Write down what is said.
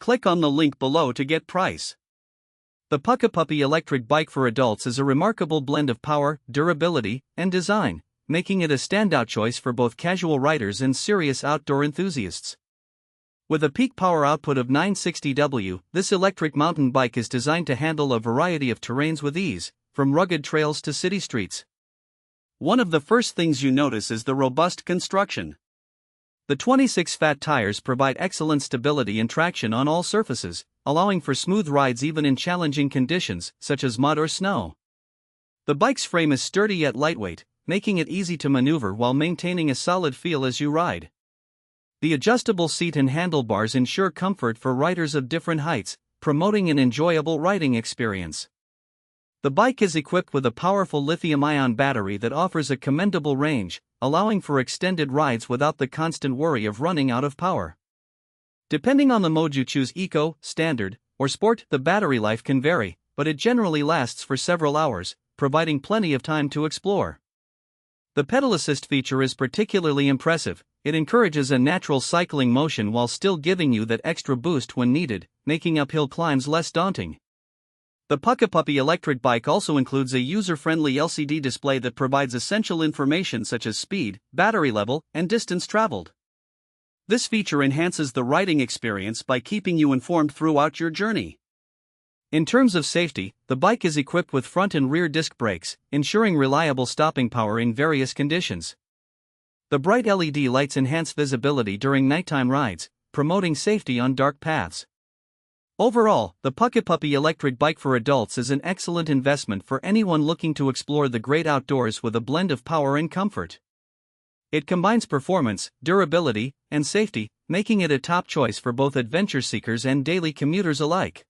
Click on the link below to get price. The PUCKIPUPPY Electric Bike for adults is a remarkable blend of power, durability, and design, making it a standout choice for both casual riders and serious outdoor enthusiasts. With a peak power output of 960 W, this electric mountain bike is designed to handle a variety of terrains with ease, from rugged trails to city streets. One of the first things you notice is the robust construction. The 26 fat tires provide excellent stability and traction on all surfaces, allowing for smooth rides even in challenging conditions, such as mud or snow. The bike's frame is sturdy yet lightweight, making it easy to maneuver while maintaining a solid feel as you ride. The adjustable seat and handlebars ensure comfort for riders of different heights, promoting an enjoyable riding experience. The bike is equipped with a powerful lithium-ion battery that offers a commendable range, allowing for extended rides without the constant worry of running out of power. Depending on the mode you choose, eco, standard, or sport, the battery life can vary, but it generally lasts for several hours, providing plenty of time to explore. The pedal assist feature is particularly impressive. It encourages a natural cycling motion while still giving you that extra boost when needed, making uphill climbs less daunting. The PUCKIPUPPY electric bike also includes a user-friendly LCD display that provides essential information such as speed, battery level, and distance traveled. This feature enhances the riding experience by keeping you informed throughout your journey. In terms of safety, the bike is equipped with front and rear disc brakes, ensuring reliable stopping power in various conditions. The bright LED lights enhance visibility during nighttime rides, promoting safety on dark paths. Overall, the PUCKIPUPPY Electric Bike for adults is an excellent investment for anyone looking to explore the great outdoors with a blend of power and comfort. It combines performance, durability, and safety, making it a top choice for both adventure seekers and daily commuters alike.